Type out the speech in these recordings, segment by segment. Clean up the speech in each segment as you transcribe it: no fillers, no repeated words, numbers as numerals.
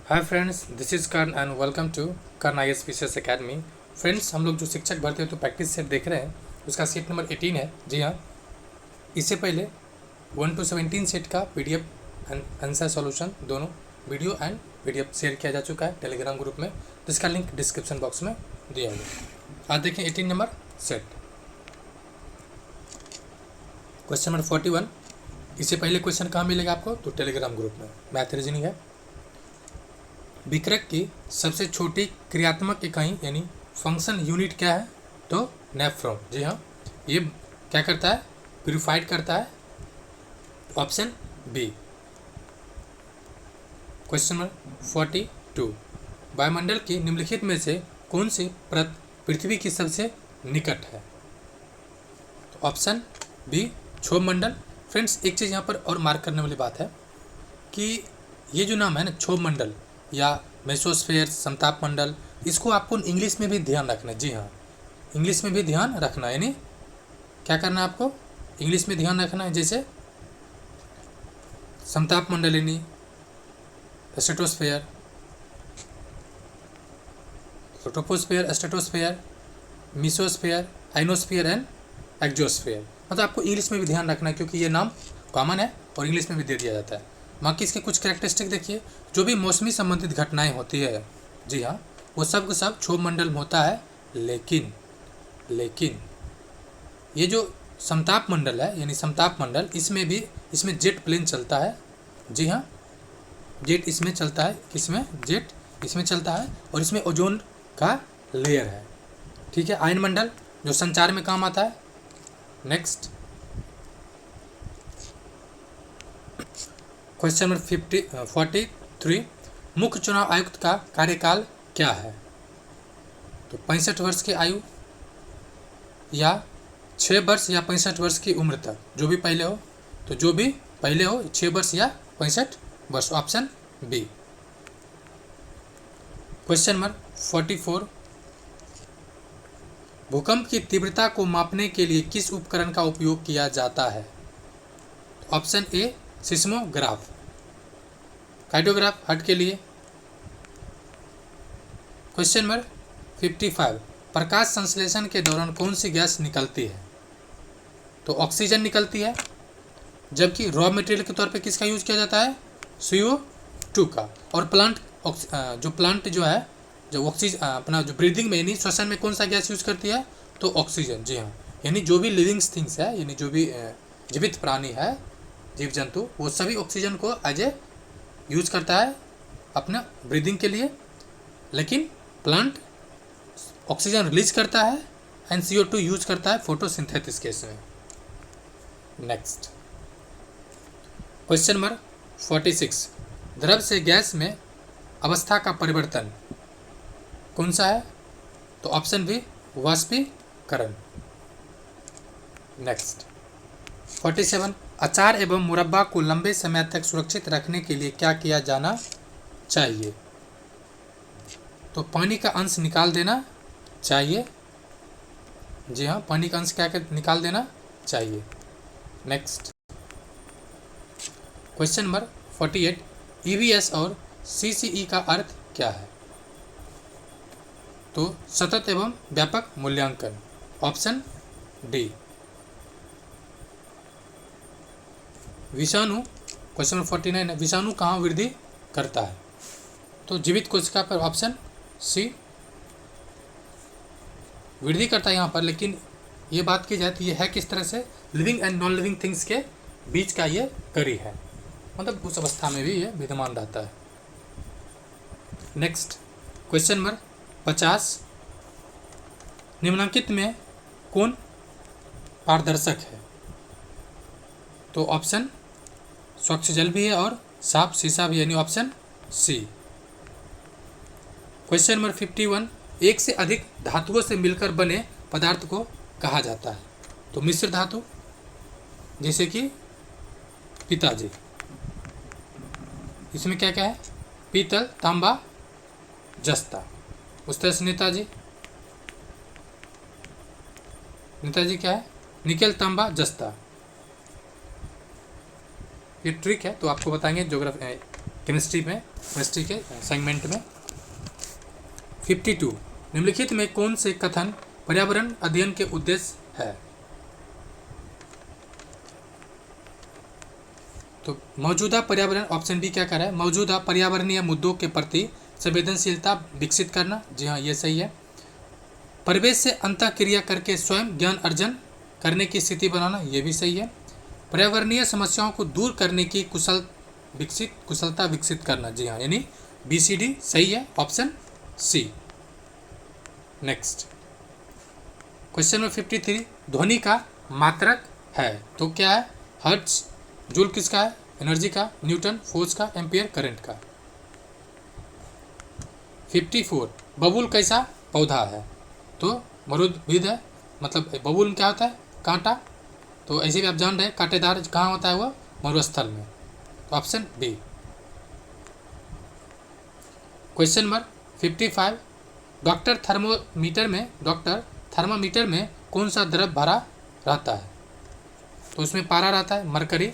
Hi friends, this is Karn and welcome to Karn IAS academy. Friends, हम लोग जो शिक्षक भर्ती हो तो प्रैक्टिस सेट देख रहे हैं, उसका सेट नंबर 18 है। जी हाँ, इससे पहले 1 to 17 सेट का PDF एंड आंसर सॉल्यूशन दोनों वीडियो एंड PDF शेयर किया जा चुका है टेलीग्राम ग्रुप में, जिसका लिंक डिस्क्रिप्शन बॉक्स में दिया गया। आज देखें 18 नंबर सेट, क्वेश्चन नंबर 41। इससे पहले क्वेश्चन कहाँ मिलेगा आपको? तो टेलीग्राम ग्रुप में। मैथ रीजनिंग है। विक्रक की सबसे छोटी क्रियात्मक इकाई यानी फंक्शन यूनिट क्या है? तो नेफ्रॉन। जी हाँ, ये क्या करता है? प्यूरिफाइड करता है। Option B. Question number 42। वायुमंडल की निम्नलिखित में से कौन सी परत पृथ्वी की सबसे निकट है? तो ऑप्शन बी, क्षोभ मंडल। फ्रेंड्स, एक चीज़ यहाँ पर और मार्क करने वाली बात है कि ये जो नाम है ना, क्षोभ मंडल या मेसोस्फेयर, समताप मंडल, इसको आपको इंग्लिश में भी ध्यान रखना है। जी हाँ, इंग्लिश में भी ध्यान रखना है। यानी क्या करना है आपको? इंग्लिश में ध्यान रखना है। जैसे समताप मंडल यानी stratosphere, troposphere, stratosphere, mesosphere, ionosphere and exosphere. मतलब आपको इंग्लिश में भी ध्यान रखना है, क्योंकि ये नाम कॉमन है और इंग्लिश में भी दे दिया जाता है। बाकी इसके कुछ कैरेक्टरिस्टिक देखिए। जो भी मौसमी संबंधित घटनाएं होती है, जी हाँ, वो सब का सब क्षोभ मंडल में होता है। लेकिन ये जो समताप मंडल है यानी समताप मंडल, इसमें जेट प्लेन चलता है। जी हाँ, जेट इसमें चलता है। किसमें? जेट इसमें चलता है। और इसमें ओजोन का लेयर है। ठीक है। आयन मंडल जो संचार में काम आता है। Next question number 43। मुख्य चुनाव आयुक्त का कार्यकाल क्या है? तो 65 वर्ष की आयु या 6 वर्ष या 65 वर्ष की उम्र तक, जो भी पहले हो। तो जो भी पहले हो, 6 वर्ष या 65 वर्ष। Option B. Question number 44। भूकंप की तीव्रता को मापने के लिए किस उपकरण का उपयोग किया जाता है? Option A, seismograph. Kymograph heart के लिए। Question number 55। प्रकाश संश्लेषण के दौरान कौन सी गैस निकलती है? तो ऑक्सीजन निकलती है। जबकि रॉ मटेरियल के तौर पे किसका यूज किया जाता है? CO2 का। और प्लांट जो है, जो ऑक्सीजन अपना जो ब्रीदिंग में यानी श्वसन में कौन सा गैस यूज करती है? तो ऑक्सीजन। जी हाँ, यानी जो भी लिविंग थिंग्स है, यानी जो भी जीवित प्राणी है, जीव जंतु, वो सभी ऑक्सीजन को एज ए यूज करता है अपना ब्रीदिंग के लिए। लेकिन प्लांट ऑक्सीजन रिलीज करता है एंड CO2 यूज करता है फोटोसिंथेसिस केस में। Next question number 46। द्रव से गैस में अवस्था का परिवर्तन कौन सा है? तो ऑप्शन बी, वाष्पीकरण। नेक्स्ट 47। अचार एवं मुरब्बा को लंबे समय तक सुरक्षित रखने के लिए क्या किया जाना चाहिए? तो पानी का अंश निकाल देना चाहिए। जी हाँ, पानी का अंश क्या निकाल देना चाहिए। Next question number 48। EVS और CCE का अर्थ क्या है? तो सतत एवं व्यापक मूल्यांकन। Option D. विषाणु, क्वेश्चन नंबर 49 है, विषाणु कहाँ वृद्धि करता है? तो जीवित कोशिका पर। ऑप्शन सी, वृद्धि करता है यहाँ पर। लेकिन ये बात की जाए तो ये है किस तरह से? Living and non living things के बीच का ये कड़ी है, मतलब उस अवस्था में भी ये विद्यमान रहता है। Next question number 50। निम्नलिखित में कौन पारदर्शक है? तो ऑप्शन स्वच्छ जल भी है और साफ शीशा भी, यानी ऑप्शन सी। Question number 51। एक से अधिक धातुओं से मिलकर बने पदार्थ को कहा जाता है? तो मिश्र धातु, जैसे कि पिताजी। इसमें क्या क्या है? पीतल, तांबा, जस्ता। उस तरह से नेताजी क्या है? निकेल, तांबा, जस्ता। ये ट्रिक है, तो आपको बताएंगे ज्योग्राफी केमिस्ट्री के सेगमेंट में। 52 निम्नलिखित में कौन से कथन पर्यावरण अध्ययन के उद्देश्य है? तो मौजूदा पर्यावरण, ऑप्शन बी क्या कह रहा है, मौजूदा पर्यावरणीय मुद्दों के प्रति संवेदनशीलता विकसित करना, जी हाँ ये सही है। परिवेश से अंतःक्रिया करके स्वयं ज्ञान अर्जन करने की स्थिति बनाना, ये भी सही है। पर्यावरणीय समस्याओं को दूर करने की कुशलता विकसित करना, जी हाँ यानी BCD सही है, option C. Next question number 53 ध्वनि का मात्रक है तो क्या है? हर्ट्ज, जूल किसका है? एनर्जी का, न्यूटन, फोर्स का, एम्पियर, करंट का। 54 बबूल कैसा पौधा है? तो मरुद्भिद है, मतलब बबूल में क्या होता है? कांटा। तो ऐसे भी आप जान रहे हैं कांटेदार कहाँ होता है? वो मरुस्थल में। तो option B. Question number 55 doctor thermometer में कौन सा द्रव भरा रहता है? तो उसमें पारा रहता है, मरकरी।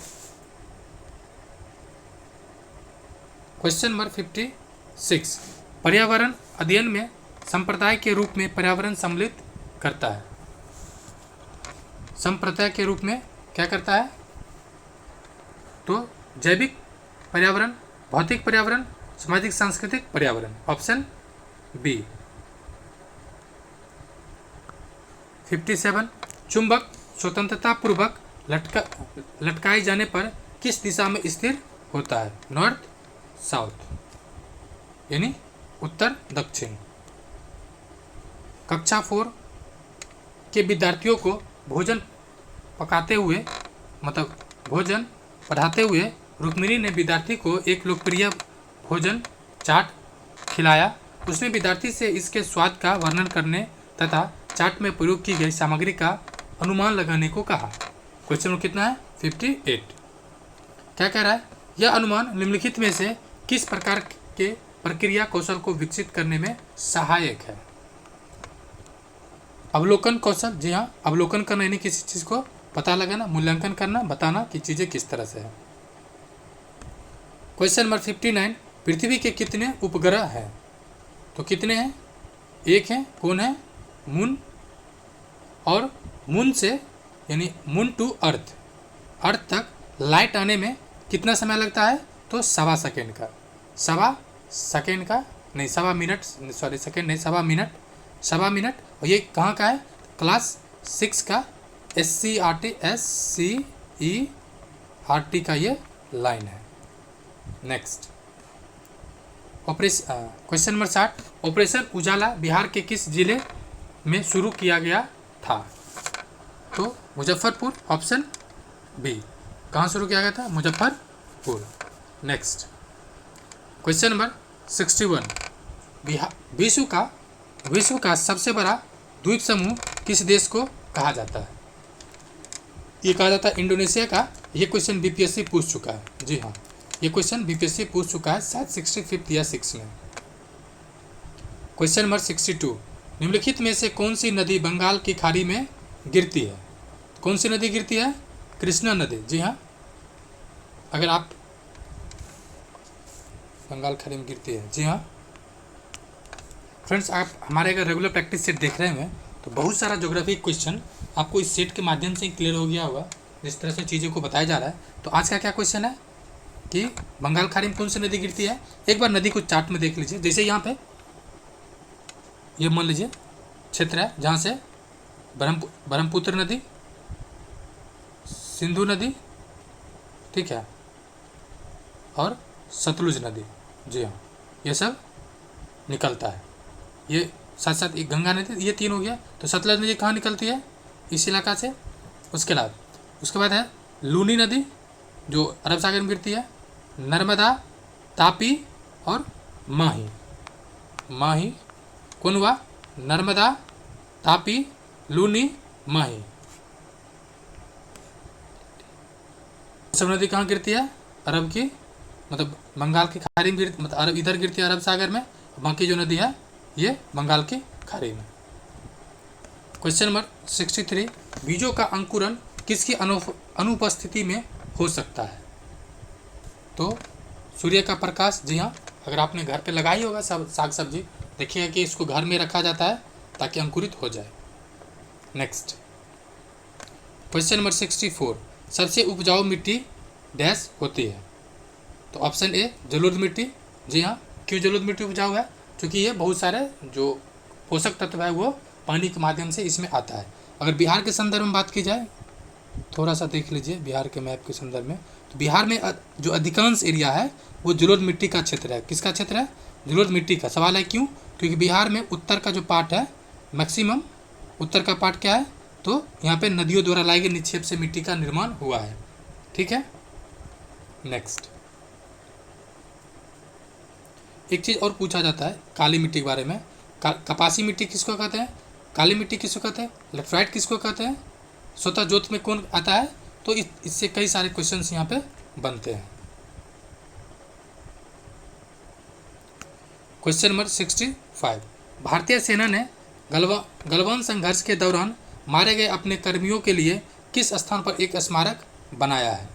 क्वेश्चन नंबर 56 पर्यावरण अध्ययन में संप्रदाय के रूप में पर्यावरण सम्मिलित करता है। संप्रदाय के रूप में क्या करता है? तो जैविक पर्यावरण, भौतिक पर्यावरण, सामाजिक सांस्कृतिक पर्यावरण, ऑप्शन बी। 57 चुंबक स्वतंत्रता पूर्वक लटकाए जाने पर किस दिशा में स्थिर होता है? नॉर्थ साउथ यानी उत्तर दक्षिण। कक्षा 4 के विद्यार्थियों को भोजन पढ़ाते हुए रुक्मिणी ने विद्यार्थी को एक लोकप्रिय भोजन चाट खिलाया। उसने विद्यार्थी से इसके स्वाद का वर्णन करने तथा चाट में प्रयोग की गई सामग्री का अनुमान लगाने को कहा। क्वेश्चन नंबर कितना है? 58। क्या कह रहा है? यह अनुमान निम्नलिखित में से किस प्रकार के प्रक्रिया कौशल को विकसित करने में सहायक है? अवलोकन कौशल, जी हाँ अवलोकन करना यानी किसी चीज़ को पता लगाना, मूल्यांकन करना, बताना कि चीज़ें किस तरह से है। क्वेश्चन नंबर 59 पृथ्वी के कितने उपग्रह हैं? तो कितने हैं? एक है, कौन है? मून। और मून से यानी मून टू अर्थ तक लाइट आने में कितना समय लगता है? तो सवा मिनट। और ये कहाँ का है? क्लास 6 का SCERT का ये लाइन है। नेक्स्ट क्वेश्चन नंबर 60 ऑपरेशन उजाला बिहार के किस जिले में शुरू किया गया था? तो मुजफ्फरपुर, ऑप्शन बी। कहाँ शुरू किया गया था? मुजफ्फरपुर। नेक्स्ट क्वेश्चन नंबर 61 विश्व का सबसे बड़ा द्वीप समूह किस देश को कहा जाता है? ये कहा जाता है इंडोनेशिया का। ये क्वेश्चन BPSC पूछ चुका है, जी हाँ ये क्वेश्चन BPSC पूछ चुका है शायद 65 या 6 में। क्वेश्चन नंबर 62 निम्नलिखित में से कौन सी नदी बंगाल की खाड़ी में गिरती है? कौन सी नदी गिरती है? कृष्णा नदी, जी हाँ। अगर आप बंगाल खाड़ी में गिरती है, जी हाँ। फ्रेंड्स आप हमारे अगर रेगुलर प्रैक्टिस सेट देख रहे हैं तो बहुत सारा ज्योग्राफी क्वेश्चन आपको इस सेट के माध्यम से क्लियर हो गया होगा, जिस तरह से चीज़ों को बताया जा रहा है। तो आज का क्या क्वेश्चन है कि बंगाल खाड़ी में कौन सी नदी गिरती है? एक बार नदी को चार्ट में देख लीजिए। जैसे यहाँ पे ये मान लीजिए क्षेत्र है जहाँ से ब्रह्मपुत्र नदी, सिंधु नदी, ठीक है, और सतलुज नदी, जी हाँ ये सब निकलता है। ये साथ साथ एक गंगा नदी, ये 3 हो गया। तो सतलुज नदी कहाँ निकलती है? इस इलाका से। उसके बाद है लूनी नदी जो अरब सागर में गिरती है, नर्मदा, तापी और माही। कौन हुआ? नर्मदा, तापी, लूनी, माही। सब नदी कहाँ गिरती है? अरब की, मतलब बंगाल की खाड़ी में गिरती, मतलब अरब इधर गिरती है अरब सागर में, बाकी जो नदी है ये बंगाल की खाड़ी में। क्वेश्चन नंबर 63 बीजों का अंकुरन किसकी अनुपस्थिति में हो सकता है? तो सूर्य का प्रकाश, जी हाँ, अगर आपने घर पे लगाई होगा सब साग सब्जी, देखिएगा कि इसको घर में रखा जाता है ताकि अंकुरित हो जाए। नेक्स्ट क्वेश्चन नंबर 64, सबसे उपजाऊ मिट्टी डैश होती है। तो ऑप्शन ए जलोढ़ मिट्टी, जी हाँ। क्यों जलोढ़ मिट्टी उपजाऊ है? क्योंकि ये बहुत सारे जो पोषक तत्व है वो पानी के माध्यम से इसमें आता है। अगर बिहार के संदर्भ में बात की जाए, थोड़ा सा देख लीजिए बिहार के मैप के संदर्भ में, तो बिहार में जो अधिकांश एरिया है वो जलोढ़ मिट्टी का क्षेत्र है। किसका क्षेत्र है? जलोढ़ मिट्टी का। सवाल है क्यों? क्योंकि बिहार में उत्तर का जो पार्ट है, मैक्सिमम उत्तर का पार्ट क्या है, तो यहाँ पे नदियों द्वारा लाए गए निक्षेप से मिट्टी का निर्माण हुआ है। ठीक है। नेक्स्ट एक चीज़ और पूछा जाता है काली मिट्टी के बारे में। कपासी मिट्टी किसको कहते हैं? काली मिट्टी किसको कहते हैं? लेफ्राइट किसको कहते हैं? स्वतः ज्योत में कौन आता है? तो इससे कई सारे क्वेश्चंस यहाँ पे बनते हैं। क्वेश्चन नंबर 65, भारतीय सेना ने गलवान संघर्ष के दौरान मारे गए अपने कर्मियों के लिए किस स्थान पर एक स्मारक बनाया है?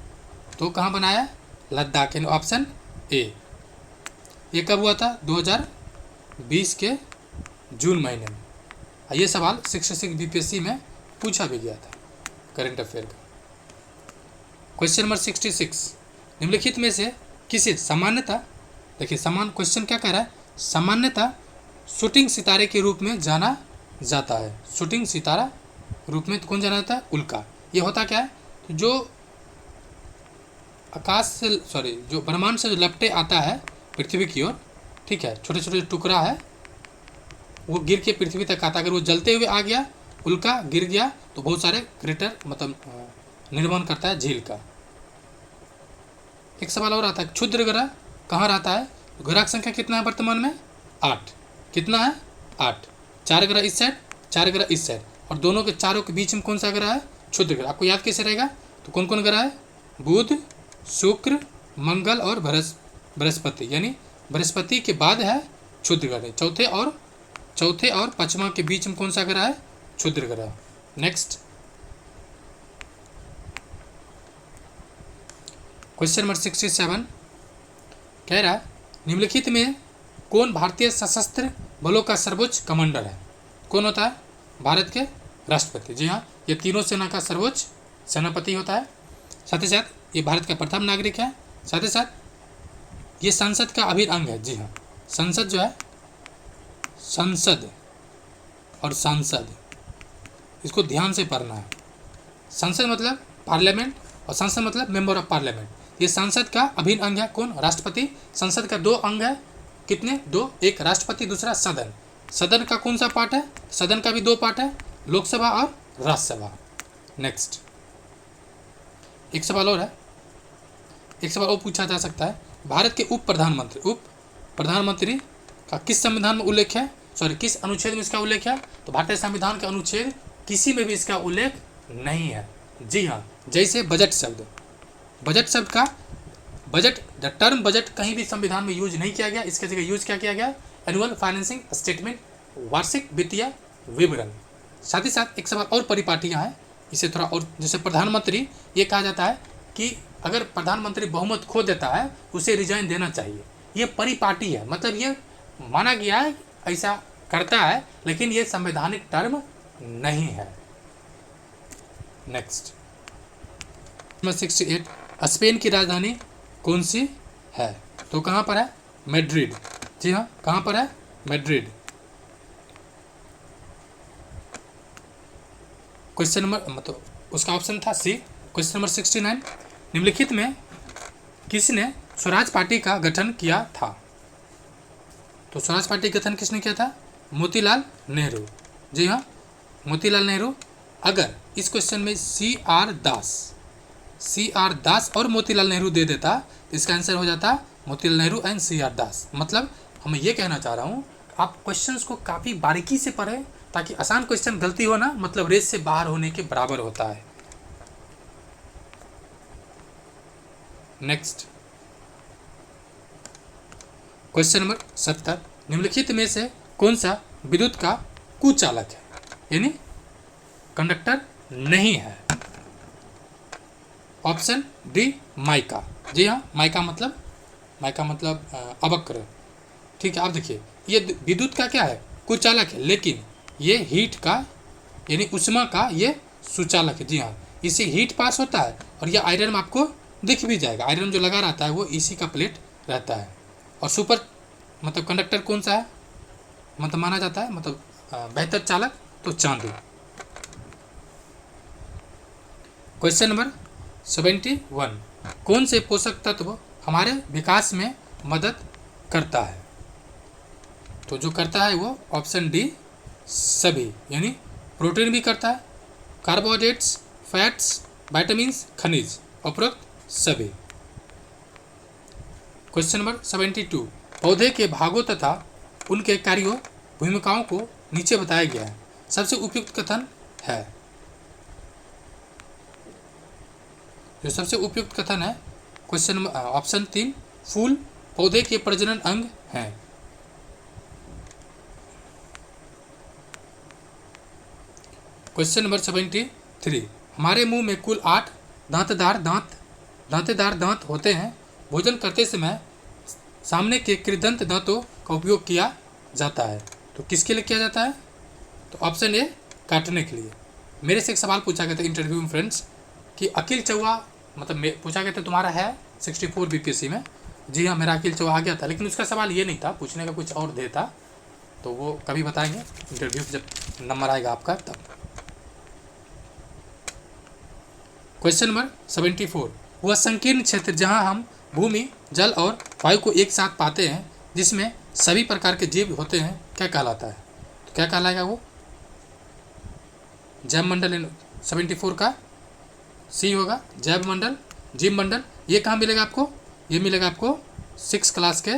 तो कहाँ बनाया है? लद्दाख। यानी ऑप्शन ए। ये कब हुआ था? 2020 के जून महीने में। ये सवाल 66 बीपीएससी में पूछा भी गया था, करंट अफेयर का। क्वेश्चन नंबर 66, निम्नलिखित में से किसे सामान्यतः, देखिए समान क्वेश्चन क्या कह रहा है, सामान्यतः शूटिंग सितारे के रूप में जाना जाता है। शूटिंग सितारा रूप में तो कौन जाना जाता है? उल्का। ये होता क्या है? तो जो आकाश से जो ब्रह्मांड से जो लपटे आता है पृथ्वी की ओर, ठीक है, छोटे छोटे टुकड़ा है, वो गिर के पृथ्वी तक आता है। अगर वो जलते हुए आ गया, उल्का गिर गया, तो बहुत सारे क्रेटर मतलब निर्माण करता है झील का। एक सवाल और आता है, क्षुद्र ग्रह कहाँ रहता है? ग्रह की संख्या कितना है वर्तमान में? 8। कितना है? 8। 4 ग्रह इस साइड, 4 ग्रह इस साइड, और दोनों के चारों के बीच में कौन सा ग्रह है? क्षुद्र ग्रह। आपको याद कैसे रहेगा? तो कौन कौन ग्रह है? बुध, शुक्र, मंगल और बृहस्पति। यानी बृहस्पति के बाद है क्षुद्र ग्रह। चौथे और पांचवा के बीच में कौन सा ग्रह है? क्षुद्र ग्रह। नेक्स्ट क्वेश्चन नंबर 67 कह रहा है, निम्नलिखित में कौन भारतीय सशस्त्र बलों का सर्वोच्च कमांडर है? कौन होता है? भारत के राष्ट्रपति। जी हाँ, ये तीनों सेना का सर्वोच्च सेनापति होता है। साथ ही साथ ये भारत का प्रथम नागरिक है। साथ ही साथ ये संसद का अभिन्न अंग है। जी हाँ, संसद जो है, संसद और सांसद, इसको ध्यान से पढ़ना है। संसद मतलब पार्लियामेंट और संसद मतलब मेंबर ऑफ पार्लियामेंट। ये संसद का अभिन्न अंग है। कौन? राष्ट्रपति। संसद का 2 अंग है। कितने? 2। एक राष्ट्रपति, दूसरा सदन। सदन का कौन सा पार्ट है? सदन का भी 2 पार्ट है, लोकसभा और राज्यसभा। नेक्स्ट एक सवाल और है, एक सवाल और पूछा जा सकता है, भारत के उप प्रधानमंत्री का किस संविधान में उल्लेख है? किस अनुच्छेद में इसका उल्लेख है? तो भारतीय संविधान के अनुच्छेद किसी में भी इसका उल्लेख नहीं है। जी हाँ, जैसे बजट शब्द, बजट शब्द का बजट, द टर्म बजट कहीं भी संविधान में यूज नहीं किया गया। इसके जगह यूज क्या किया गया? एनुअल फाइनेंसिंग स्टेटमेंट, वार्षिक वित्तीय विवरण। साथ ही साथ एक सवाल और परिपाटियाँ हैं, इसे थोड़ा और, जैसे प्रधानमंत्री, ये कहा जाता है कि अगर प्रधानमंत्री बहुमत खो देता है उसे रिजाइन देना चाहिए। ये परिपाटी है, मतलब ये माना गया है ऐसा करता है, लेकिन ये संवैधानिक टर्म नहीं है। नेक्स्ट नंबर 68, स्पेन की राजधानी कौन सी है? तो कहाँ पर है? मैड्रिड। जी हाँ, कहाँ पर है? मैड्रिड। क्वेश्चन नंबर, मतलब उसका ऑप्शन था सी। क्वेश्चन नंबर 69, निम्नलिखित में किसने स्वराज पार्टी का गठन किया था? तो स्वराज पार्टी का गठन किसने किया था? मोतीलाल नेहरू। जी हाँ, मोतीलाल नेहरू। अगर इस क्वेश्चन में CR दास और मोतीलाल नेहरू दे देता तो इसका आंसर हो जाता मोतीलाल नेहरू एंड CR दास। मतलब मैं ये कहना चाह रहा हूँ, आप क्वेश्चंस को काफ़ी बारीकी से पढ़ें ताकि आसान क्वेश्चन गलती हो ना, मतलब रेस से बाहर होने के बराबर होता है। नेक्स्ट क्वेश्चन नंबर 70, निम्नलिखित में से कौन सा विद्युत का कुचालक है, यानी कंडक्टर नहीं है? Option D mica. जी हाँ, माइका मतलब माइका मतलब अवक्र। ठीक है, आप देखिए ये विद्युत का क्या है, कुचालक है, लेकिन ये हीट का यानी उष्मा का ये सुचालक है। जी हाँ, इससे हीट पास होता है और ये आयरन में आपको दिख भी जाएगा। आयरन जो लगा रहता है वो इसी का प्लेट रहता है। और सुपर मतलब कंडक्टर कौन सा है, मतलब माना जाता है मतलब बेहतर चालक, तो चांदी। क्वेश्चन नंबर 71, कौन से पोषक तत्व हमारे विकास में मदद करता है? तो जो करता है वो ऑप्शन डी सभी, यानी प्रोटीन भी करता है, कार्बोहाइड्रेट्स, फैट्स, विटामिन्स, खनिज, उपरोक्त सभी। क्वेश्चन नंबर 72, पौधे के भागों तथा उनके कार्यों भूमिकाओं को नीचे बताया गया है, सबसे उपयुक्त कथन है। जो सबसे उपयुक्त कथन है क्वेश्चन नंबर ऑप्शन 3, फूल पौधे के प्रजनन अंग हैं। क्वेश्चन नंबर 73, हमारे मुंह में कुल 8 दांतेदार दांत होते हैं। भोजन करते समय सामने के कृदंत दांतों का उपयोग किया जाता है, तो किसके लिए किया जाता है? तो ऑप्शन ए काटने के लिए। मेरे से एक सवाल पूछा गया था इंटरव्यू में फ्रेंड्स कि अखिल चौहा मतलब पूछा गया था तुम्हारा है 64 बीपीएससी में। जी हाँ, मेरा अखिल चौहा आ गया था, लेकिन उसका सवाल ये नहीं था, पूछने का कुछ और दे था, तो वो कभी बताएंगे इंटरव्यू जब नंबर आएगा आपका तब। क्वेश्चन नंबर 74, वह संकीर्ण क्षेत्र जहां हम भूमि, जल और वायु को एक साथ पाते हैं, जिसमें सभी प्रकार के जीव होते हैं, क्या कहलाता है? तो क्या कहलाएगा वो? जैव मंडल 74 का सी होगा, जैव मंडल, जीव मंडल। ये कहाँ मिलेगा आपको? ये मिलेगा आपको 6 क्लास के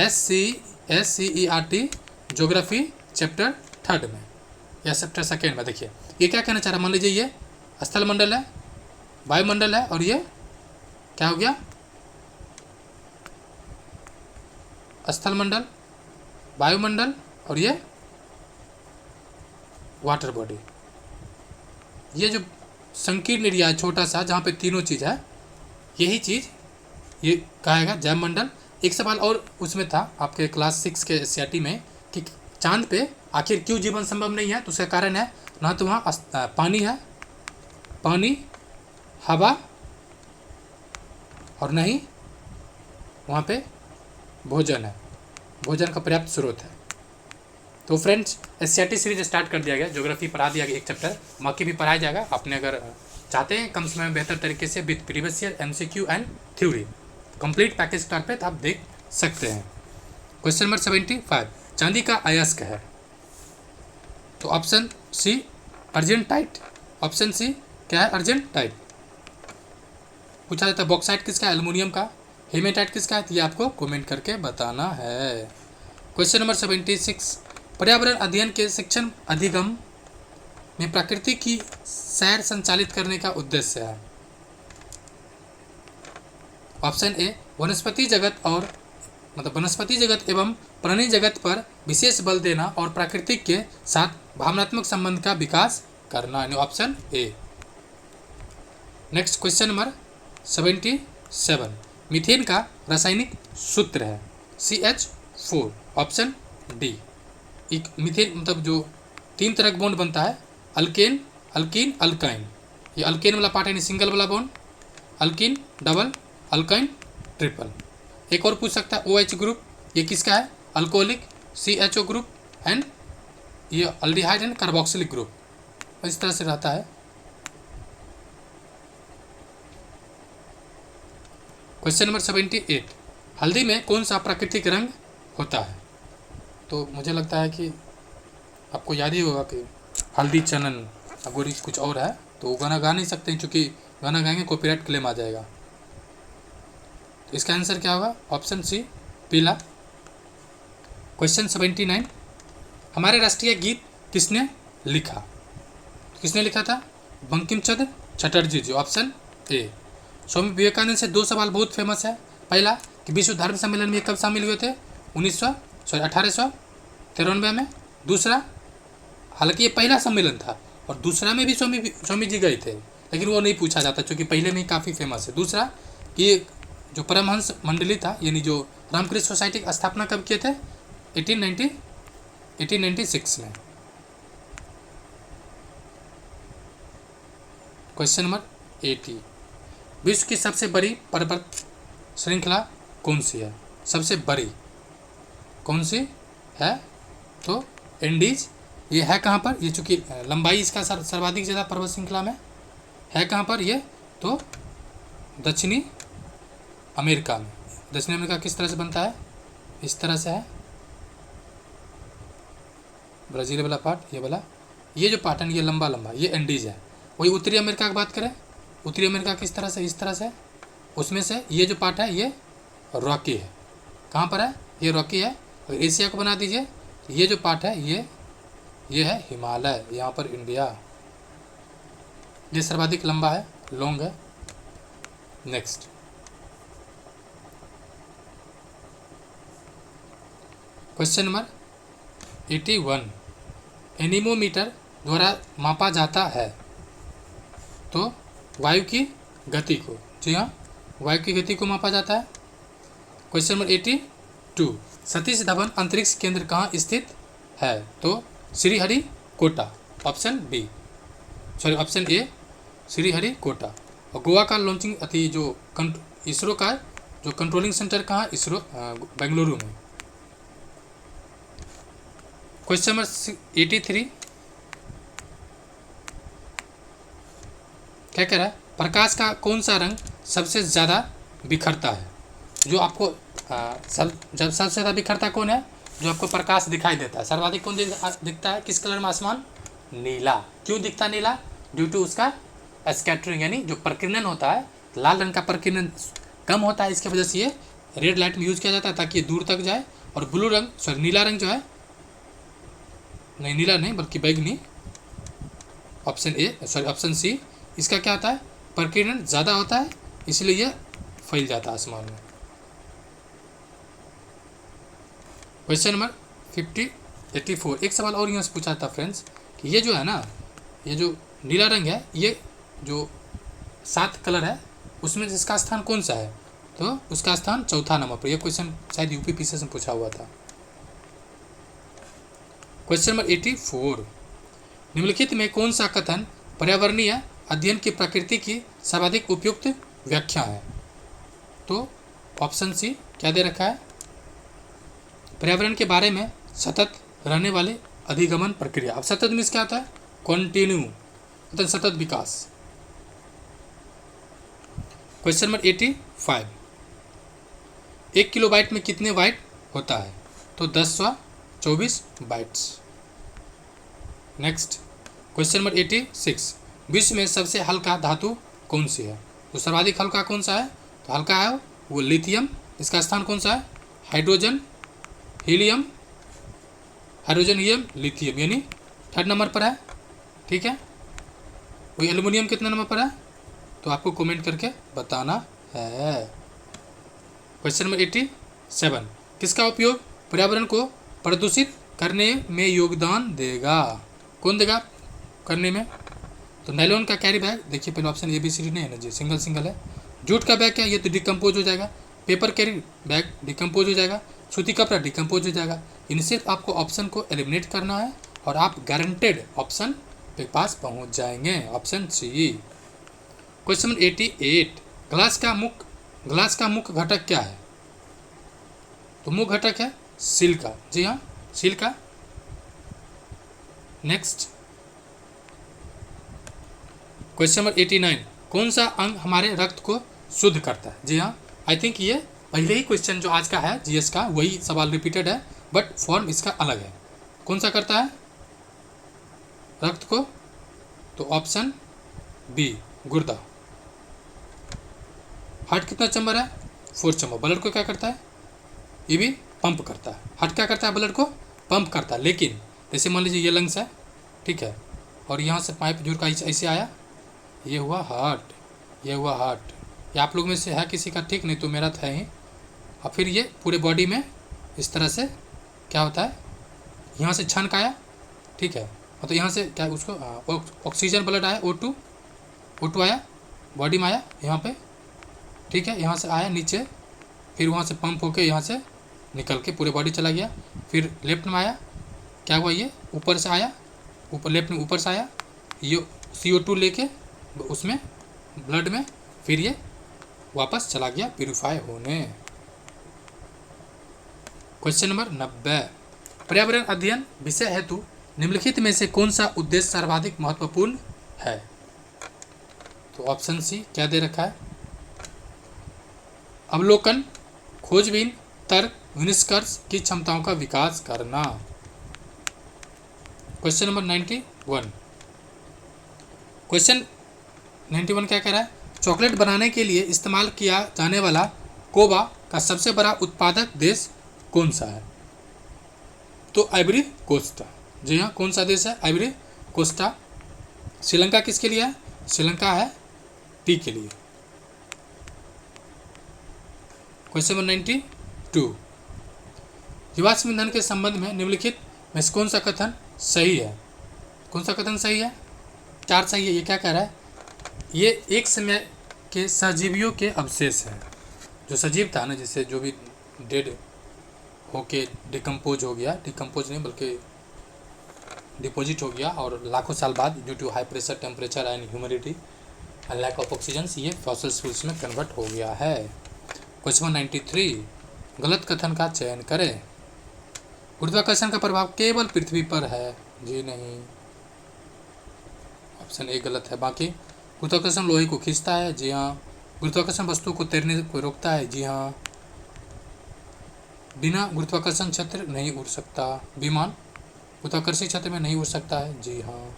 SCERT ज्योग्राफी चैप्टर 3 में या चैप्टर 2 में। देखिए ये क्या कहना चाह रहा है, मान लीजिए ये स्थल मंडल है, वायुमंडल है, और ये क्या हो गया? स्थल मंडल, वायुमंडल, और ये वाटर बॉडी। ये जो संकीर्ण एरिया है छोटा सा जहाँ पे तीनों चीज़ है, यही चीज़ ये कहेगा जैव मंडल। एक सवाल और उसमें था आपके क्लास 6 के SCERT में कि चांद पे आखिर क्यों जीवन संभव नहीं है? तो उसका कारण है ना तो वहाँ पानी है, पानी, हवा, और नहीं वहाँ पे भोजन है, भोजन का पर्याप्त स्रोत है। तो फ्रेंड्स SCERT सीरीज स्टार्ट कर दिया गया, ज्योग्राफी पढ़ा दिया गया, एक चैप्टर बाकी भी पढ़ाया जाएगा। आपने अगर चाहते हैं कम समय में बेहतर तरीके से with previous year MCQ and theory complete package star पे, तो आप देख सकते हैं। क्वेश्चन नंबर 75, चांदी का अयस्क है? तो option C argentite. Option C क्या है? अर्जेंटाइट। पूछा जाता है बॉक्साइट किसका है? एल्युमिनियम का। हेमेटाइट किसका है? तो ये आपको कमेंट करके बताना है। क्वेश्चन नंबर 76, पर्यावरण अध्ययन के शिक्षण अधिगम में प्रकृति की सैर संचालित करने का उद्देश्य है। ऑप्शन ए वनस्पति जगत और मतलब वनस्पति जगत एवं प्राणी जगत पर विशेष बल देना और प्रकृति के साथ भावनात्मक संबंध का विकास करना, यानी option A. Next question number 77, methane का रासायनिक सूत्र है CH4। Option D. एक मीथेन मतलब जो 3 तरह का बॉन्ड बनता है, अल्केन, अल्कीन, अल्काइन। ये अल्केन वाला पार्ट है सिंगल वाला bond, alkyne double, alkyne triple. एक और पूछ सकता है OH ग्रुप, ये किसका है? अल्कोहलिक, CHO ग्रुप, एंड ये अल्डिहाइड एंड कार्बोक्सिलिक ग्रुप, इस तरह से रहता है। क्वेश्चन नंबर 78, हल्दी में कौन सा प्राकृतिक रंग होता है? तो मुझे लगता है कि आपको याद ही होगा कि हल्दी चनन, अगर कुछ और है तो वो गाना गा नहीं सकते हैं, क्योंकि गाना गाएंगे कॉपीराइट क्लेम आ जाएगा। तो इसका आंसर क्या होगा? ऑप्शन सी पीला। क्वेश्चन 79, हमारे राष्ट्रीय गीत किसने लिखा? किसने लिखा था? बंकिम चंद्र चटर्जी जी। Option A. स्वामी विवेकानंद से 2 सवाल बहुत फेमस है। पहला कि विश्व धर्म सम्मेलन में कब शामिल हुए थे? 1893 में। दूसरा, हालांकि ये पहला सम्मेलन था, और दूसरा में भी स्वामी जी गए थे, लेकिन वो नहीं पूछा जाता क्योंकि पहले में ही काफ़ी फेमस है। दूसरा कि जो परमहंस मंडली था, यानी जो रामकृष्ण सोसाइटी की स्थापना कब किए थे? 1896 में। क्वेश्चन नंबर 80, विश्व की सबसे बड़ी पर्वत श्रृंखला कौन सी है? सबसे बड़ी कौन सी है? तो एंडीज। ये है कहाँ पर? ये चूँकि लंबाई इसका सर्वाधिक ज़्यादा पर्वत श्रृंखला में है कहाँ पर ये? तो दक्षिणी अमेरिका में। दक्षिणी अमेरिका किस तरह से बनता है? इस तरह से है, ब्राज़ील वाला पार्ट, ये वाला, ये जो पार्ट है ये लंबा लंबा, ये एंडीज है। वही उत्तरी अमेरिका की बात करें, उत्तरी अमेरिका किस तरह से? इस तरह से। उसमें से ये जो पार्ट है ये रॉकी है। कहाँ पर है? ये रॉकी है। और एशिया को बना दीजिए, ये जो पार्ट है ये है हिमालय, यहाँ पर इंडिया। ये सर्वाधिक लंबा है, लॉन्ग है। नेक्स्ट, क्वेश्चन नंबर 81, एनीमोमीटर द्वारा मापा जाता है तो वायु की गति को। जी हाँ, वायु की गति को मापा जाता है। क्वेश्चन नंबर 82, सतीश धवन अंतरिक्ष केंद्र कहाँ स्थित है? तो Sriharikota, option B, sorry option A Sriharikota. और गोवा का लॉन्चिंग जो इसरो का जो कंट्रोलिंग सेंटर कहाँ? इसरो बेंगलुरु में। क्वेश्चन नंबर 83, क्या कह रहा है? प्रकाश का कौन सा रंग सबसे ज़्यादा बिखरता है? जो आपको जब सबसे ज़्यादा बिखरता कौन है? जो आपको प्रकाश दिखाई देता है। सर्वाधिक कौन दिखता है? किस कलर में? आसमान नीला। क्यों दिखता नीला? ड्यू टू उसका स्कैटरिंग, यानी जो प्रकीर्णन होता है, लाल रंग का प्रकीर्णन कम होता है, इसकी वजह से ये रेड लाइट में यूज़ किया जाता है ताकि ये दूर तक जाए। और ब्लू रंग, सॉरी नीला रंग जो है, नहीं नीला नहीं बल्कि बैगनी, option A, sorry option C, इसका क्या होता है? प्रकीर्णन ज़्यादा होता है, इसलिए यह फैल जाता है आसमान में। क्वेश्चन नंबर 84, एक सवाल और यहाँ से पूछा था फ्रेंड्स कि ये जो है ना, ये जो नीला रंग है, ये जो 7 कलर है उसमें इसका स्थान कौन सा है? तो उसका स्थान चौथा नंबर पर। यह क्वेश्चन शायद यूपी पीसीएस में पूछा हुआ था। क्वेश्चन नंबर 84, निम्नलिखित में कौन सा कथन पर्यावरणीय अध्ययन की प्रकृति की सर्वाधिक उपयुक्त व्याख्या है? तो ऑप्शन सी क्या दे रखा है? पर्यावरण के बारे में सतत रहने वाले अधिगमन प्रक्रिया। अब सतत मीन्स क्या होता है? कंटिन्यू, मतलब सतत विकास। क्वेश्चन नंबर 85, 1 किलोबाइट में कितने बाइट होता है? तो 10/24 बाइट्स। नेक्स्ट, क्वेश्चन नंबर 86, विश्व में सबसे हल्का धातु कौन सी है? तो सर्वाधिक हल्का कौन सा है? तो हल्का है वो लिथियम। इसका स्थान कौन सा है? Hydrogen, helium, hydrogen, helium, lithium, यानी 3rd नंबर पर है। ठीक है, वही एल्युमिनियम कितना नंबर पर है? तो आपको कमेंट करके बताना है। क्वेश्चन नंबर 87, किसका उपयोग पर्यावरण को प्रदूषित करने में योगदान देगा? कौन देगा करने में? तो नायलॉन का कैरी बैग, देखिए पहले ऑप्शन ABCD नहीं है ना जी, सिंगल सिंगल है। जूट का बैग क्या? ये तो डिकम्पोज हो जाएगा। पेपर कैरी बैग डिकम्पोज हो जाएगा। सूती कपड़ा डिकम्पोज हो जाएगा। इन सिर्फ आपको ऑप्शन को एलिमिनेट करना है और आप गारंटेड ऑप्शन के पास पहुंच जाएंगे, option C. Question number 88, glass का मुख्य घटक क्या है? तो मुख्य घटक है सिलिका। जी हाँ, सिलिका। नेक्स्ट, क्वेश्चन नंबर 89, कौन सा अंग हमारे रक्त को शुद्ध करता है? जी हाँ, आई थिंक ये पहले ही क्वेश्चन जो आज का है जीएस का, वही सवाल रिपीटेड है बट फॉर्म इसका अलग है। कौन सा करता है रक्त को? तो ऑप्शन बी, गुर्दा। हार्ट कितना चैम्बर है? 4 चैम्बर। ब्लड को क्या करता है? ये भी पंप करता है। हार्ट क्या करता है? ब्लड को पंप करता है। लेकिन जैसे मान लीजिए ये लंग्स है, ठीक है, और यहाँ से पाइप जुड़ का ऐसे आया, ये हुआ हार्ट, ये हुआ हार्ट। ये आप लोग में से है किसी का? ठीक, नहीं तो मेरा था ही। और फिर ये पूरे बॉडी में इस तरह से क्या होता है, यहाँ से छनक आया, ठीक है, और तो यहाँ से क्या उसको ऑक्सीजन ब्लड आया, O2 आया, बॉडी में आया यहाँ पे, ठीक है, यहाँ से आया नीचे, फिर वहाँ से पंप होके यहाँ से निकल के पूरे बॉडी चला गया, फिर लेफ्ट में आया, क्या हुआ, ये ऊपर से आया, ऊपर लेफ्ट में ऊपर से आया, ये CO2 लेके उसमें ब्लड में, फिर ये वापस चला गया प्यूरिफाई होने। क्वेश्चन नंबर 90, पर्यावरण अध्ययन विषय हेतु निम्नलिखित में से कौन सा उद्देश्य सर्वाधिक महत्वपूर्ण है? तो ऑप्शन सी क्या दे रखा है, अवलोकन, खोजबीन, तर्क, निष्कर्ष की क्षमताओं का विकास करना। क्वेश्चन नंबर 91, क्वेश्चन 91 क्या कह रहा है, चॉकलेट बनाने के लिए इस्तेमाल किया जाने वाला कोबा का सबसे बड़ा उत्पादक देश कौन सा है? तो आइवरी कोस्टा। जी हाँ, कौन सा देश है? Ivory Costa. श्रीलंका किसके लिए है? श्रीलंका है टी के लिए। क्वेश्चन नंबर 92, जीवाश्म ईंधन के संबंध में निम्नलिखित में से कौन सा कथन सही है? कौन सा कथन सही है? 4 सही है। ये क्या कह रहा है, ये एक समय के सजीवियों के अवशेष हैं, जो सजीव था ना, जिससे जो भी डेड होके डिकम्पोज हो गया, डिकम्पोज नहीं बल्कि डिपॉजिट हो गया, और लाखों साल बाद due to high pressure, temperature and humidity and lack of oxygen ये फॉसिल फ्यूल्स में कन्वर्ट हो गया है। क्वेश्चन 93, गलत कथन का चयन करें। गुरुत्वाकर्षण का प्रभाव केवल पृथ्वी पर है। जी नहीं, ऑप्शन ए गलत है। बाकी गुरुत्वाकर्षण लोहे को खींचता है। जी हाँ। गुरुत्वाकर्षण वस्तु को तैरने को रोकता है। जी हाँ। बिना गुरुत्वाकर्षण क्षेत्र नहीं उड़ सकता। विमान गुरुत्वाकर्षण क्षेत्र में नहीं उड़ सकता है। जी हाँ।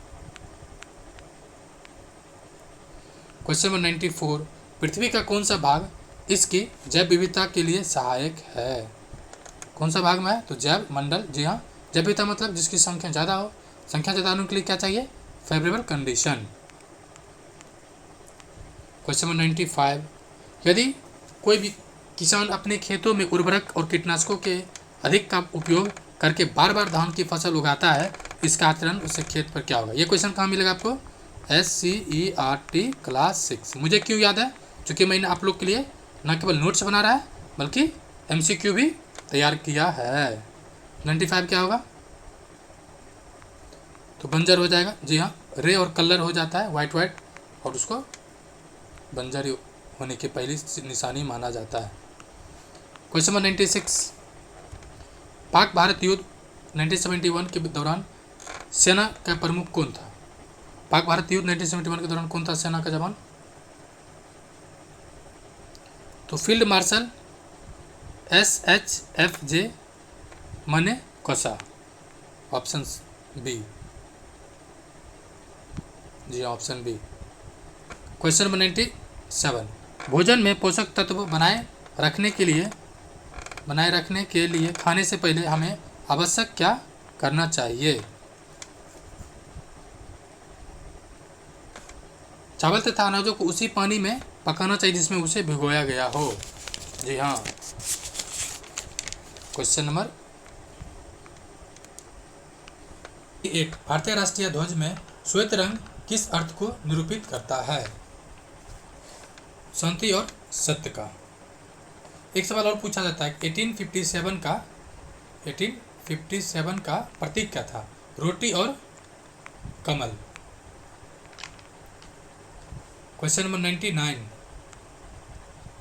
क्वेश्चन नंबर 94, पृथ्वी का कौन सा भाग इसकी जैव विविधता के लिए सहायक है? कौन सा भाग में है? तो जैव मंडल। जी हाँ। जैव विविधता मतलब जिसकी संख्या ज़्यादा हो। संख्या ज़्यादा होने के लिए क्या चाहिए? Favourable condition. क्वेश्चन नंबर 95, यदि कोई भी किसान अपने खेतों में उर्वरक और कीटनाशकों के अधिक का उपयोग करके बार बार धान की फसल उगाता है, इसका आचरण उससे खेत पर क्या होगा? ये क्वेश्चन कहाँ मिलेगा आपको? SCERT class 6। मुझे क्यों याद है? क्योंकि मैंने आप लोग के लिए न केवल नोट्स बना रहा है बल्कि MCQ भी तैयार किया है। 95 क्या होगा? तो बंजर हो जाएगा। जी हाँ। रे और कलर हो जाता है वाइट वाइट, और उसको बंजर होने की पहली निशानी माना जाता है। क्वेश्चन नंबर 96, पाक भारत युद्ध 1971 के दौरान सेना का प्रमुख कौन था? पाक भारत युद्ध 1971 के दौरान कौन था सेना का जवान? तो field marshal SHFJ Manekshaw. Option B. जी ऑप्शन बी। क्वेश्चन नंबर 97, भोजन में पोषक तत्व बनाए रखने के लिए खाने से पहले हमें आवश्यक क्या करना चाहिए? चावल तथा अनाजों को उसी पानी में पकाना चाहिए जिसमें उसे भिगोया गया हो। जी हाँ। क्वेश्चन नंबर 8, भारतीय राष्ट्रीय ध्वज में श्वेत रंग किस अर्थ को निरूपित करता है? शांति और सत्य का। एक सवाल और पूछा जाता है, 1857 का प्रतीक क्या था? रोटी और कमल। क्वेश्चन नंबर 99,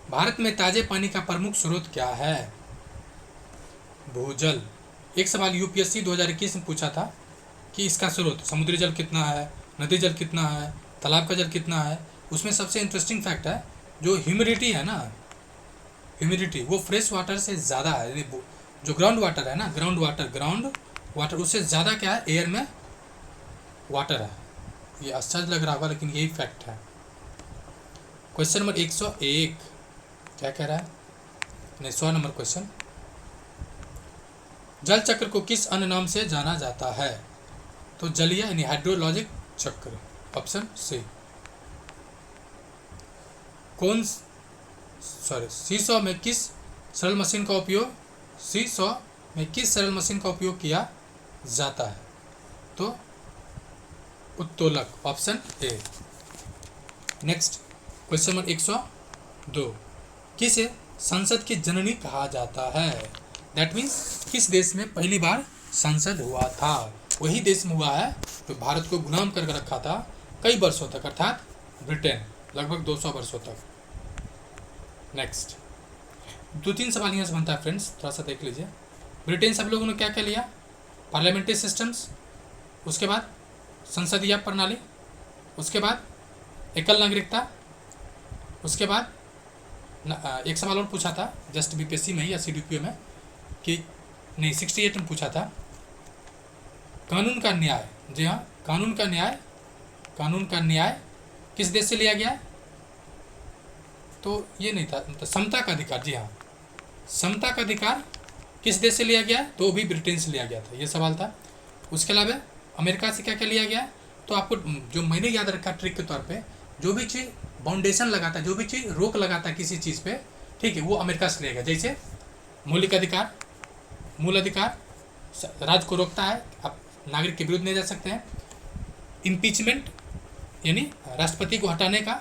भारत में ताजे पानी का प्रमुख स्रोत क्या है? भूजल। एक सवाल UPSC 2021 में पूछा था कि इसका स्रोत समुद्री जल कितना है, नदी जल कितना है, तालाब का जल कितना है। उसमें सबसे इंटरेस्टिंग फैक्ट है, जो ह्यूमिडिटी है ना, ह्यूमिडिटी वो फ्रेश वाटर से ज़्यादा है। जो ग्राउंड वाटर है ना, ग्राउंड वाटर उससे ज़्यादा क्या है, एयर में वाटर है। ये आश्चर्य लग रहा होगा लेकिन यही फैक्ट है। क्वेश्चन नंबर 101 क्या कह रहा है? नहीं, 100 नंबर क्वेश्चन, जल चक्र को किस अन्य नाम से जाना जाता है? तो जलीय यानी हाइड्रोलॉजिक चक्र। Option C. सीसॉ में किस सरल मशीन का उपयोग किया जाता है? तो उत्तोलक। Option A. Next question number 102, किसे संसद की जननी कहा जाता है? दैट मीन्स किस देश में पहली बार संसद हुआ था? वही देश में हुआ है जो भारत को गुलाम करके रखा था कई वर्षों तक, अर्थात ब्रिटेन, लगभग 200 वर्षों तक। नेक्स्ट 2-3 सवाल यहाँ से बनता है फ्रेंड्स, थोड़ा सा देख लीजिए। ब्रिटेन सब लोगों ने क्या क्या लिया? पार्लियामेंट्री सिस्टम्स, उसके बाद संसदीय प्रणाली, उसके बाद एकल नागरिकता, उसके बाद एक सवाल और पूछा था जस्ट बीपीएससी में ही या सीडीपीओ में कि नहीं 68 में पूछा था, कानून का न्याय। जी हाँ, कानून का न्याय किस देश से लिया गया? तो ये नहीं था, तो समता का अधिकार। जी हाँ, समता का अधिकार किस देश से लिया गया? तो भी ब्रिटेन से लिया गया था, ये सवाल था। उसके अलावा अमेरिका से क्या क्या लिया गया? तो आपको जो मैंने याद रखा ट्रिक के तौर पे, जो भी चीज़ बाउंडेशन लगाता है, जो भी चीज़ रोक लगाता है किसी चीज़ पे, ठीक है, वो अमेरिका से लिया गया। जैसे मौलिक अधिकार, मूल अधिकार, राज्य को रोकता है, आप नागरिक के विरुद्ध नहीं जा सकते हैं। इम्पीचमेंट यानी राष्ट्रपति को हटाने का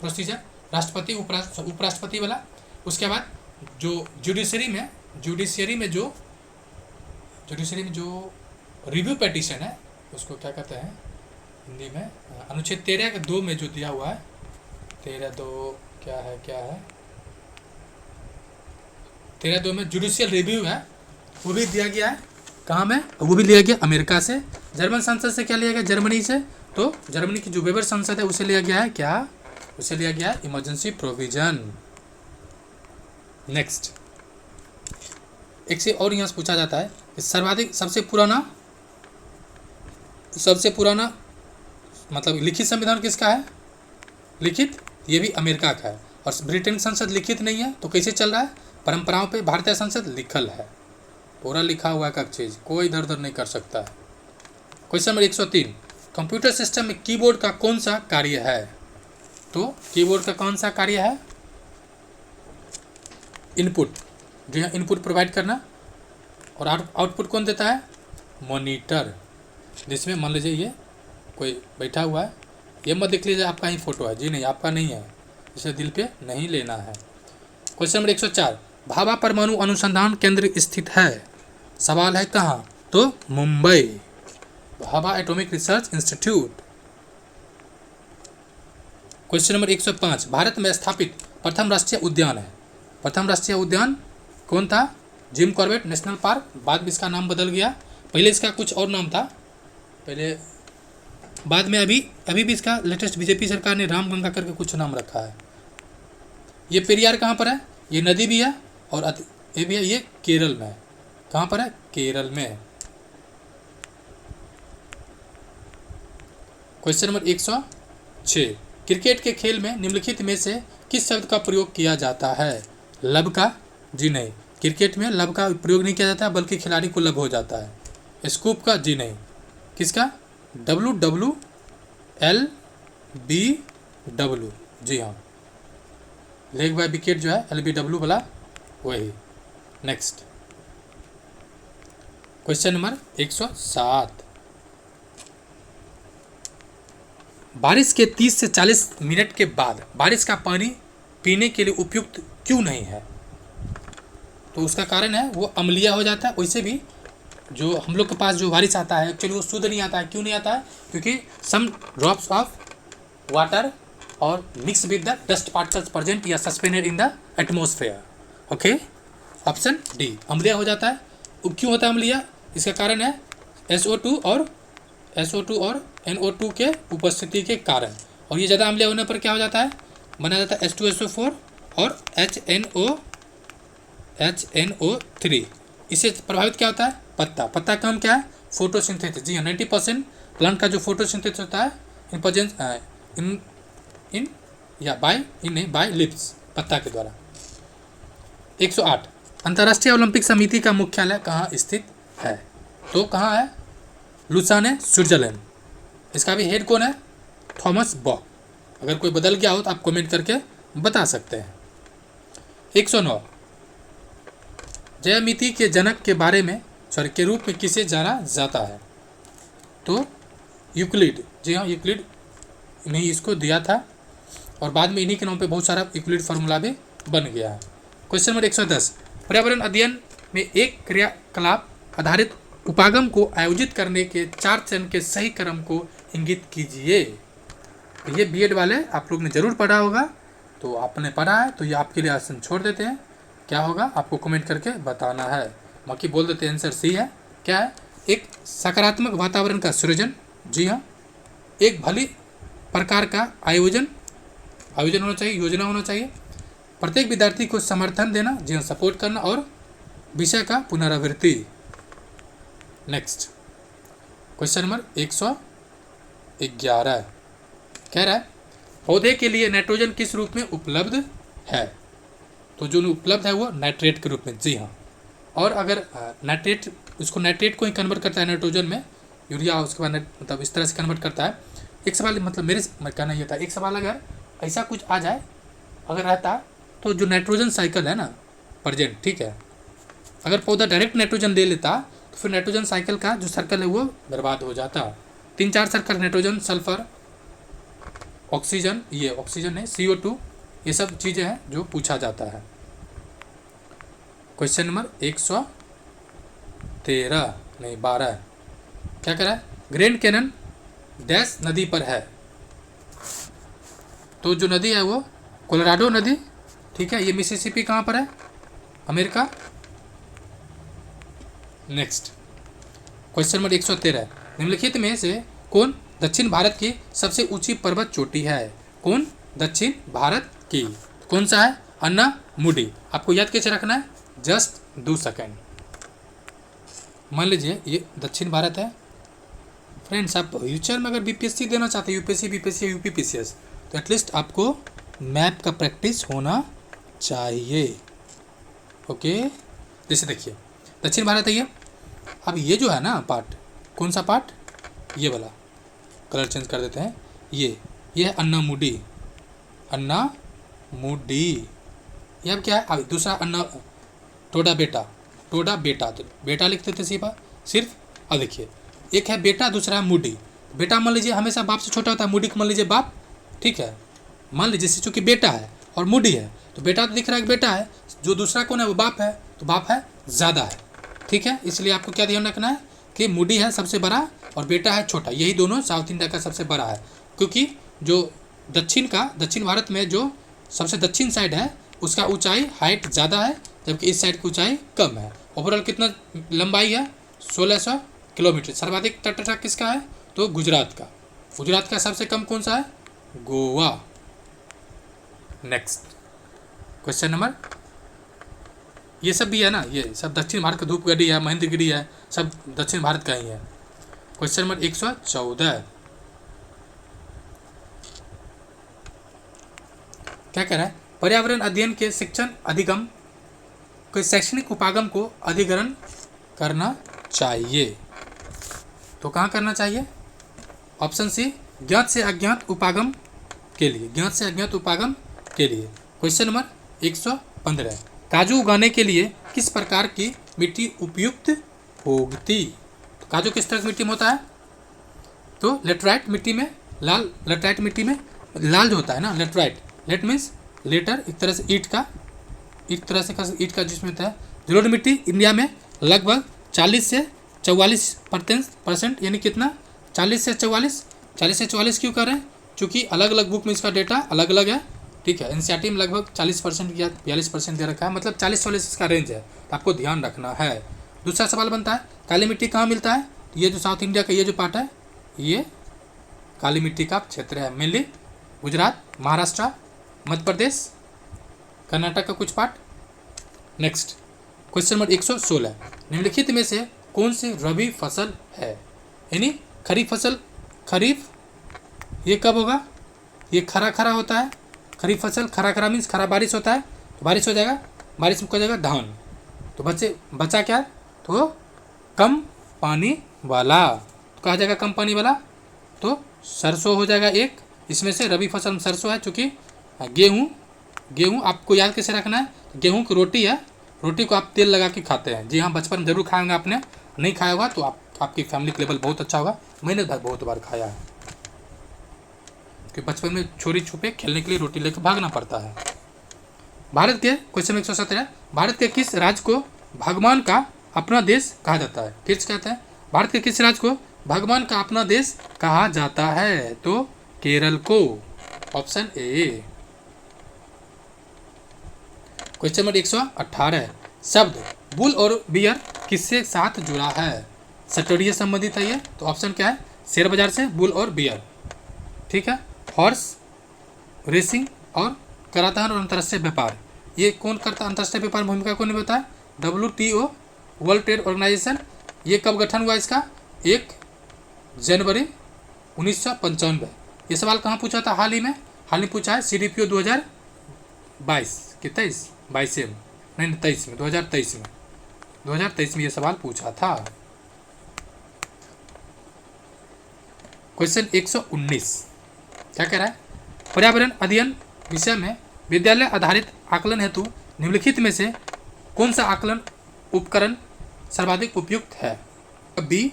प्रोसीजर, राष्ट्रपति उपराष्ट्रपति वाला। उसके बाद जो जुडिशरी में जो रिव्यू पेटिशन है, उसको क्या कहते हैं हिंदी में, अनुच्छेद 13(2) में जो दिया हुआ है, 13(2) क्या है 13(2) में जुडिशियल रिव्यू है, वो भी दिया गया है। कहाँ में? वो भी लिया गया अमेरिका से। जर्मन संसद से क्या लिया गया? जर्मनी से। तो जर्मनी की जो वेबर संसद है उसे लिया गया है क्या? उसे लिया गया है इमरजेंसी प्रोविजन। नेक्स्ट एक से और यहाँ से पूछा जाता है कि सबसे पुराना मतलब लिखित संविधान किसका है? लिखित, ये भी अमेरिका का है। और ब्रिटेन की संसद लिखित नहीं है, तो कैसे चल रहा है? परंपराओं पे भारतीय संसद लिखल है, पूरा लिखा हुआ है, चीज़ कोई इधर उधर नहीं कर सकता है। क्वेश्चन नंबर 103, कंप्यूटर सिस्टम में कीबोर्ड का कौन सा कार्य है? तो कीबोर्ड का कौन सा कार्य है? इनपुट। जी हाँ, इनपुट प्रोवाइड करना। और आउटपुट कौन देता है? मॉनिटर। जिसमें मान लीजिए ये कोई बैठा हुआ है, ये मत देख लीजिए आपका ही फोटो है। जी नहीं, आपका नहीं है, इसे दिल पे नहीं लेना है। क्वेश्चन नंबर 104, भाभा परमाणु अनुसंधान केंद्र स्थित है? सवाल है कहाँ? तो Mumbai, Bhabha atomic research institute. Question number 105, Bharat में स्थापित प्रथम राष्ट्रीय उद्यान है? प्रथम राष्ट्रीय उद्यान कौन था? Jim Corbett national park. बाद में इसका नाम बदल गया, पहले इसका कुछ और नाम था पहले, बाद में अभी भी इसका लेटेस्ट बीजेपी सरकार ने रामगंगा करके कुछ नाम रखा है। ये पेरियार कहाँ पर है? ये नदी भी है और ये भी है, ये केरल में है। कहाँ पर है? केरल में। क्वेश्चन नंबर 106, क्रिकेट के खेल में निम्नलिखित में से किस शब्द का प्रयोग किया जाता है? लब का? जी नहीं, क्रिकेट में लब का प्रयोग नहीं किया जाता है, बल्कि खिलाड़ी को लब हो जाता है। स्कूप का? जी नहीं। किसका? WWLBW। जी हाँ, लेग बाय विकेट जो है LBW वाला वही। नेक्स्ट क्वेश्चन नंबर 107, बारिश के 30 से 40 मिनट के बाद बारिश का पानी पीने के लिए उपयुक्त क्यों नहीं है? तो उसका कारण है वो अम्लीय हो जाता है। वैसे भी जो हम लोग के पास जो बारिश आता है एक्चुअली वो शुद्ध नहीं आता है। क्यों नहीं आता है? क्योंकि सम ड्रॉप्स ऑफ वाटर और mix with the dust particles present या suspended in the atmosphere. Okay, option D, अम्लीय हो जाता है। क्यों होता है अम्लीय? इसका कारण है SO2 और NO2 के उपस्थिति के कारण। और ये ज़्यादा अम्लीय होने पर क्या हो जाता है? बना जाता है H2SO4 और HNO3। इससे प्रभावित क्या होता है? पत्ता काम क्या है? फोटोसिंथेसिस। जी हाँ, 90% प्लांट का जो फोटोसिंथेसिस होता है बाय लिप्स, पत्ता के द्वारा। 108, अंतर्राष्ट्रीय ओलंपिक समिति का मुख्यालय कहाँ स्थित है? तो कहाँ है? Lausanne, Switzerland. इसका भी हेड कौन है? थॉमस बॉक। अगर कोई बदल गया हो तो आप कमेंट करके बता सकते हैं। 109, ज्यामिति के जनक के बारे में के रूप में किसे जाना जाता है? तो यूक्लिड। जी हाँ, यूक्लिड ने इसको दिया था और बाद में इन्हीं के नाम पे बहुत सारा यूक्लिड फार्मूला भी बन गया है। क्वेश्चन नंबर 110, पर्यावरण अध्ययन में एक क्रियाकलाप आधारित उपागम को आयोजित करने के 4 चरण के सही क्रम को इंगित कीजिए। तो ये बीएड वाले आप लोग ने जरूर पढ़ा होगा, तो आपने पढ़ा है तो ये आपके लिए आसन छोड़ देते हैं। क्या होगा आपको कमेंट करके बताना है, बाकी बोल देते हैं आंसर सी है। क्या है? एक सकारात्मक वातावरण का सृजन, जी हाँ। एक भली प्रकार का आयोजन होना चाहिए, योजना होना चाहिए। प्रत्येक विद्यार्थी को समर्थन देना, जी हाँ, सपोर्ट करना, और विषय का पुनरावृत्ति। नेक्स्ट क्वेश्चन नंबर 111 कह रहा है पौधे के लिए नाइट्रोजन किस रूप में उपलब्ध है? तो जो उपलब्ध है वो नाइट्रेट के रूप में, जी हाँ। और अगर नाइट्रेट, उसको नाइट्रेट को ही कन्वर्ट करता है नाइट्रोजन में, यूरिया, उसके बाद मतलब इस तरह से कन्वर्ट करता है। एक सवाल मतलब मेरे कहना ये था, एक सवाल अगर ऐसा कुछ आ जाए अगर रहता, तो जो नाइट्रोजन साइकिल है ना प्रेजेंट, ठीक है, अगर पौधा डायरेक्ट नाइट्रोजन ले लेता तो फिर नाइट्रोजन साइकिल का जो सर्कल है वो बर्बाद हो जाता। 3-4 सर्कल, नाइट्रोजन, सल्फर, ऑक्सीजन, ये ऑक्सीजन है, CO2, ये सब चीज़ें हैं जो पूछा जाता है। क्वेश्चन नंबर 113 नहीं 12 क्या कह रहा है? ग्रैंड कैनन डैश नदी पर है। तो जो नदी है वो कोलोराडो नदी, ठीक है। ये मिसिसिपी कहाँ पर है? अमेरिका। नेक्स्ट क्वेश्चन नंबर 113, निम्नलिखित में से कौन दक्षिण भारत की सबसे ऊंची पर्वत चोटी है? कौन दक्षिण भारत की? कौन सा है? अन्ना मुडी। आपको याद कैसे रखना है? Just 2 second. मान लीजिए ये दक्षिण भारत है। फ्रेंड्स, आप फ्यूचर में अगर बीपीएससी देना चाहते हैं, यूपीएससी, बीपीएससी, यूपीपीसीएस, तो एटलीस्ट आपको मैप का प्रैक्टिस होना चाहिए। ओके, जैसे देखिए दक्षिण भारत है ये। अब ये जो है ना पार्ट, कौन सा पार्ट? ये वाला, कलर चेंज कर देते हैं। ये है अन्ना मुडी, अन्ना मुडी। ये अब क्या है? अब दूसरा अन्ना टोडा बेटा, टोडा बेटा, तो बेटा लिखते थे सिर्फ। अब देखिए एक है बेटा, दूसरा है मुडी। बेटा मान लीजिए हमेशा बाप से छोटा होता है, मुडी को मान लीजिए बाप, ठीक है। मान लीजिए चूँकि बेटा है और मुडी है, तो बेटा तो दिख रहा है कि बेटा है, जो दूसरा कौन है वो बाप है, तो बाप है ज़्यादा है, ठीक है। इसलिए आपको क्या ध्यान रखना है कि मुडी है सबसे बड़ा और बेटा है छोटा, यही दोनों साउथ इंडिया का सबसे बड़ा है। क्योंकि जो दक्षिण भारत में जो सबसे दक्षिण साइड है उसका ऊंचाई हाइट ज़्यादा है, जबकि इस साइड की ऊंचाई कम है। ओवरऑल कितना लंबाई है? 1600 किलोमीटर। सर्वाधिक तट किसका है? तो गुजरात का। गुजरात का सबसे कम कौन सा है? गोवा। नेक्स्ट क्वेश्चन नंबर, ये सब भी है ना, ये सब दक्षिण भारत का, धूपगढ़ी है, महेंद्रगिरी है, सब दक्षिण भारत का ही है। क्वेश्चन नंबर 114 क्या कह रहा है? पर्यावरण अध्ययन के शिक्षण अधिगम के शैक्षणिक उपागम को अधिग्रहण करना चाहिए। तो कहाँ करना चाहिए? ऑप्शन सी, ज्ञात से अज्ञात उपागम के लिए, ज्ञात से अज्ञात उपागम के लिए। क्वेश्चन नंबर 115, काजू उगाने के लिए किस प्रकार की मिट्टी उपयुक्त होगी? तो काजू किस तरह की मिट्टी में होता है? तो लेटराइट मिट्टी में, लाल लेटराइट मिट्टी में, लाल जो होता है ना लेटराइट, लेट मीन्स लेटर, एक तरह से ईट का ईट का जिसमें होता है। जलोढ़ मिट्टी इंडिया में लगभग 40 से 44% यानी कितना? 40 से 44 क्यों कर रहे हैं? क्योंकि अलग अलग बुक में इसका डेटा अलग अलग है, ठीक है। एनसीईआरटी में लगभग 40% या 42% दे रखा है, मतलब 40-44 इसका रेंज है, तो आपको ध्यान रखना है। दूसरा सवाल बनता है काली मिट्टी कहाँ मिलता है? ये जो साउथ इंडिया का ये जो पार्ट है, ये काली मिट्टी का क्षेत्र है, मेनली गुजरात, महाराष्ट्र, मध्य प्रदेश, कर्नाटक का कुछ पार्ट। नेक्स्ट क्वेश्चन नंबर 116, निम्नलिखित में से कौन सी रबी फसल है? यानी खरीफ फसल। खरीफ ये कब होगा? ये खरा खरा होता है। खरीफ फसल खरा खरा मीन्स खरा बारिश होता है, तो बारिश हो जाएगा, बारिश में हो जाएगा धान। तो बचा क्या? तो कम पानी वाला, तो कहा जाएगा कम पानी वाला, तो सरसों हो जाएगा एक। इसमें से रबी फसल में सरसों है, चूँकि गेहूँ आपको याद कैसे रखना है? गेहूँ की रोटी है, रोटी को आप तेल लगा के खाते हैं। जी हाँ, बचपन में जरूर खाएंगे आपने, नहीं खाया होगा तो आपकी फैमिली लेवल बहुत अच्छा होगा। मैंने बहुत बार खाया है, कि बचपन में चोरी छुपे खेलने के लिए रोटी लेकर भागना पड़ता है। भारत के क्वेश्चन 117, भारत के किस राज्य को भगवान का अपना देश कहा जाता है? फिर से कहते हैं, भारत के किस राज्य को भगवान का अपना देश कहा जाता है? तो केरल को, ऑप्शन ए। क्वेश्चन नंबर 118, शब्द बुल और बियर किससे साथ जुड़ा है? सटोरिया संबंधित है ये, तो ऑप्शन क्या है? शेयर बाजार से बुल और बियर, ठीक है। हॉर्स रेसिंग और कराधान और अंतर्राष्ट्रीय व्यापार, ये कौन करता है? अंतर्राष्ट्रीय व्यापार भूमिका कौन निभाता है? WTO, world trade organization. ये कब गठन हुआ इसका? 1 जनवरी 1995। ये सवाल कहाँ पूछा था हाल ही में? हाल ही पूछा है CDPO 2022 कि 23 में, नहीं 23 में, 2023 में ये सवाल पूछा था। क्वेश्चन 119 क्या कह रहा है? पर्यावरण अध्ययन विषय में विद्यालय आधारित आकलन हेतु निम्नलिखित में से कौन सा आकलन उपकरण सर्वाधिक उपयुक्त है? बी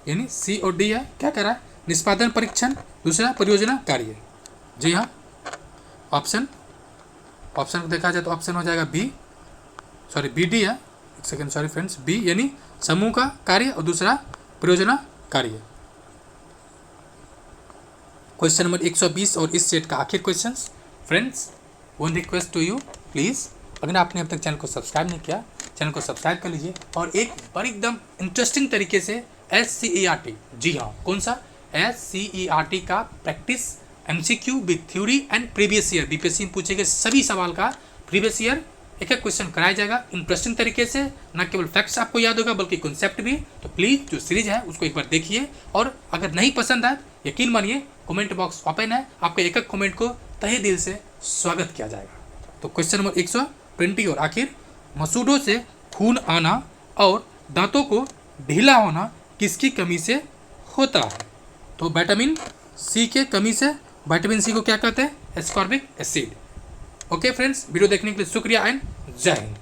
यानी C और D है। क्या कह रहा है? निष्पादन परीक्षण, दूसरा परियोजना कार्य। जी हाँ, ऑप्शन को देखा जाए तो ऑप्शन हो जाएगा BD है, एक सेकेंड, सॉरी फ्रेंड्स, B यानी समूह का कार्य और दूसरा परियोजना कार्य। क्वेश्चन नंबर 120 और इस सेट का आखिर question. Friends, one request to you, please अगर आपने अब तक चैनल को सब्सक्राइब नहीं किया, चैनल को सब्सक्राइब कर लीजिए और एक बड़ी एकदम इंटरेस्टिंग तरीके से SCERT, जी हाँ, कौन सा? SCERT का practice MCQ with theory and previous year, BPSC में पूछे गए सभी सवाल का प्रीवियस ईयर एक क्वेश्चन कराया जाएगा इंटरेस्टिंग तरीके से। न केवल फैक्ट्स आपको याद होगा बल्कि कॉन्सेप्ट भी। तो प्लीज़ जो सीरीज है उसको एक बार देखिए, और अगर नहीं पसंद आए यकीन मानिए कमेंट बॉक्स ओपन है, आपके एक कमेंट को तहे दिल से स्वागत किया जाएगा। तो क्वेश्चन नंबर 120 और आखिर, मसूड़ों से खून आना और दांतों को ढीला होना किसकी कमी से होता है? तो विटामिन C के कमी से। विटामिन C को क्या कहते हैं? Ascorbic acid. Okay friends, video देखने के लिए शुक्रिया एंड जय हिंद।